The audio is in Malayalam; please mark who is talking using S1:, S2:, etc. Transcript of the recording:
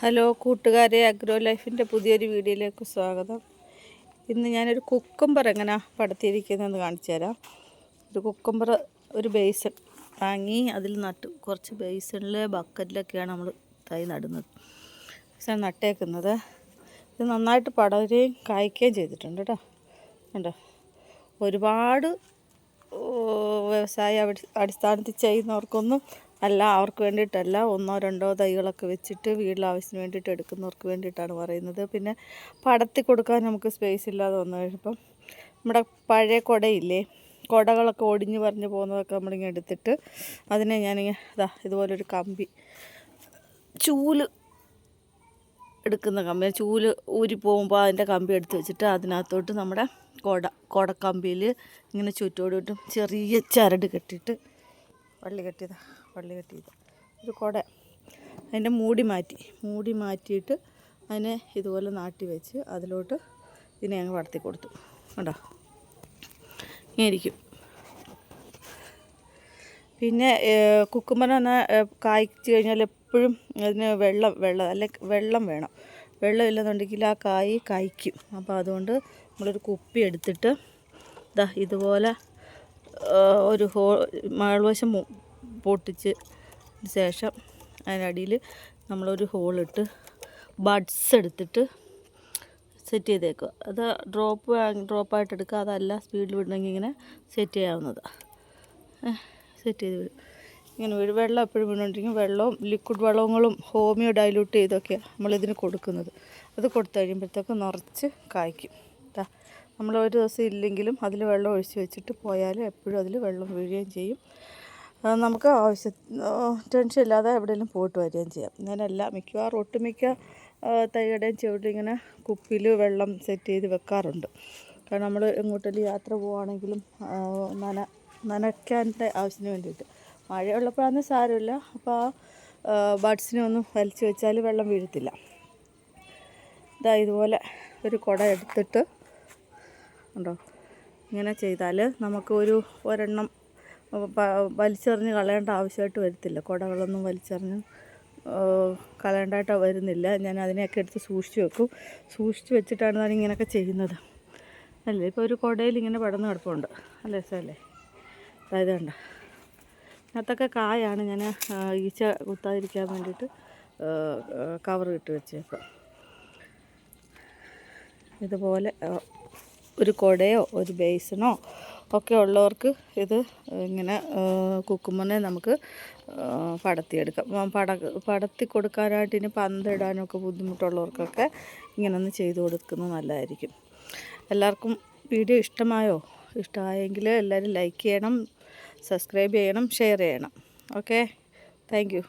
S1: ഹലോ കൂട്ടുകാരെ, അഗ്രോ ലൈഫിൻ്റെ പുതിയൊരു വീഡിയോയിലേക്ക് സ്വാഗതം. ഇന്ന് ഞാനൊരു കുക്കുംബർ എങ്ങനെ പടത്തിയിരിക്കുന്നതെന്ന് കാണിച്ചു തരാം. ഒരു കുക്കുംബർ ഒരു ബേസൺ വാങ്ങി അതിൽ നട്ടു. കുറച്ച് ബേസണിലെ ബക്കറ്റിലൊക്കെയാണ് നമ്മൾ തൈ നടുന്നത്. ബേസൺ നട്ടേക്കുന്നത്. ഇത് നന്നായിട്ട് പടരുകയും കായ്ക്കുകയും ചെയ്തിട്ടുണ്ട് കേട്ടോ. കണ്ടോ, ഒരുപാട് വ്യവസായ അടിസ്ഥാനത്തിൽ ചെയ്യുന്നവർക്കൊന്നും അല്ല, അവർക്ക് വേണ്ടിയിട്ടല്ല. ഒന്നോ രണ്ടോ തൈകളൊക്കെ വെച്ചിട്ട് വീട്ടിലാവശ്യത്തിന് വേണ്ടിയിട്ട് എടുക്കുന്നവർക്ക് വേണ്ടിയിട്ടാണ് പറയുന്നത്. പിന്നെ പടത്തി കൊടുക്കാൻ നമുക്ക് സ്പേസ് ഇല്ലാതെ വന്നു കഴിയുമ്പം നമ്മുടെ പഴയ കുടയില്ലേ, കുടകളൊക്കെ ഒടിഞ്ഞ് പറഞ്ഞു പോകുന്നതൊക്കെ നമ്മളിങ്ങനെ എടുത്തിട്ട് അതിനെ ഞാനിങ്ങനെ ഇതുപോലൊരു കമ്പി, ചൂല് എടുക്കുന്ന കമ്പി, ചൂല് ഊരി പോകുമ്പോൾ അതിൻ്റെ കമ്പി എടുത്ത് വെച്ചിട്ട് അതിനകത്തോട്ട് നമ്മുടെ കുടക്കമ്പിയിൽ ഇങ്ങനെ ചുറ്റോടും ചെറിയ ചരട് കെട്ടിയിട്ട് വള്ളി കെട്ടിയത് ഒരു കുട, അതിൻ്റെ മൂടി മാറ്റിയിട്ട് അതിനെ ഇതുപോലെ നാട്ടി വെച്ച് അതിലോട്ട് ഇതിനെ അങ്ങ് പടത്തി കൊടുത്തു. കണ്ടോ, ഇങ്ങനെ ഇരിക്കും. പിന്നെ കുക്കുംബർ കായ്ച്ചു കഴിഞ്ഞാൽ എപ്പോഴും അതിന് വെള്ളം വേണം. വെള്ളമില്ലെന്നുണ്ടെങ്കിൽ ആ കായ്ക്കും. അപ്പോൾ അതുകൊണ്ട് നമ്മളൊരു കുപ്പി എടുത്തിട്ട് ഇതുപോലെ ഒരു മേൾവശം പൊട്ടിച്ച് ശേഷം അതിനടിയിൽ നമ്മളൊരു ഹോളിട്ട് ബഡ്സ് എടുത്തിട്ട് സെറ്റ് ചെയ്തേക്കുക. അത് ഡ്രോപ്പായിട്ട് എടുക്കുക. അതല്ല സ്പീഡിൽ വിടണമെങ്കിൽ ഇങ്ങനെ സെറ്റ് ചെയ്യാവുന്നതാണ്. സെറ്റ് ചെയ്ത് വിടും. ഇങ്ങനെ വീഴും. വെള്ളം എപ്പോഴും വീണുകൊണ്ടിരിക്കും. വെള്ളവും ലിക്വിഡ് വളങ്ങളും ഹോമിയോ ഡൈല്യൂട്ട് ചെയ്തൊക്കെയാണ് നമ്മളിതിന് കൊടുക്കുന്നത്. അത് കൊടുത്തു കഴിയുമ്പോഴത്തേക്ക് നിറച്ച് കായ്ക്കും. നമ്മൾ ഒരു ദിവസം ഇല്ലെങ്കിലും അതിൽ വെള്ളം ഒഴിച്ച് വെച്ചിട്ട് പോയാൽ എപ്പോഴും അതിൽ വെള്ളം വീഴുകയും ചെയ്യും. നമുക്ക് ടെൻഷൻ ഇല്ലാതെ എവിടെയെങ്കിലും പോയിട്ട് വരികയും ചെയ്യാം. ഞാനല്ല, മിക്കവാറും ഒട്ടുമിക്ക തൈയുടെയും ചുവട്ടിൽ ഇങ്ങനെ കുപ്പിയിൽ വെള്ളം സെറ്റ് ചെയ്ത് വെക്കാറുണ്ട്. കാരണം നമ്മൾ എങ്ങോട്ടെങ്കിലും യാത്ര പോവുകയാണെങ്കിലും നനയ്ക്കാൻ്റെ ആവശ്യത്തിന് വേണ്ടിയിട്ട്. മഴയുള്ളപ്പോഴാണെങ്കിൽ സാരമില്ല. അപ്പോൾ ആ ബഡ്സിനെ ഒന്ന് വലിച്ചു വെച്ചാൽ വെള്ളം വീഴത്തില്ല. ഇതുപോലെ ഒരു കുട എടുത്തിട്ട് ഉണ്ടോ, ഇങ്ങനെ ചെയ്താൽ നമുക്ക് ഒരെണ്ണം വലിച്ചെറിഞ്ഞ് കളയേണ്ട ആവശ്യമായിട്ട് വരത്തില്ല. കുടകളൊന്നും വലിച്ചെറിഞ്ഞ് കളയേണ്ടതായിട്ട് വരുന്നില്ല. ഞാൻ അതിനെയൊക്കെ എടുത്ത് സൂക്ഷിച്ച് വെച്ചിട്ടാണ് ഞാൻ ഇങ്ങനെയൊക്കെ ചെയ്യുന്നത്. അല്ലേ, ഇപ്പോൾ ഒരു കുടയിൽ ഇങ്ങനെ പടർന്ന് കിടപ്പുണ്ട്. നല്ല രസമല്ലേ? അതായത് കണ്ട, അതിനകത്തൊക്കെ കായാണ്. ഞാൻ ഈച്ച കുത്താതിരിക്കാൻ വേണ്ടിയിട്ട് കവർ ഇട്ട് വെച്ചേക്കാം. ഇതുപോലെ ഒരു കുടയോ ഒരു ബേസിനോ ഒക്കെ ഉള്ളവർക്ക് ഇത് ഇങ്ങനെ കുക്കുംബറിനെ നമുക്ക് പടത്തിയെടുക്കാം. പടത്തി കൊടുക്കാനായിട്ട് ഇനി പന്തിടാനൊക്കെ ബുദ്ധിമുട്ടുള്ളവർക്കൊക്കെ ഇങ്ങനെ ഒന്ന് ചെയ്ത് കൊടുക്കുന്നത് നല്ലതായിരിക്കും. എല്ലാവർക്കും വീഡിയോ ഇഷ്ടമായെങ്കിൽ എല്ലാവരും ലൈക്ക് ചെയ്യണം, സബ്സ്ക്രൈബ് ചെയ്യണം, ഷെയർ ചെയ്യണം. Okay, thank you.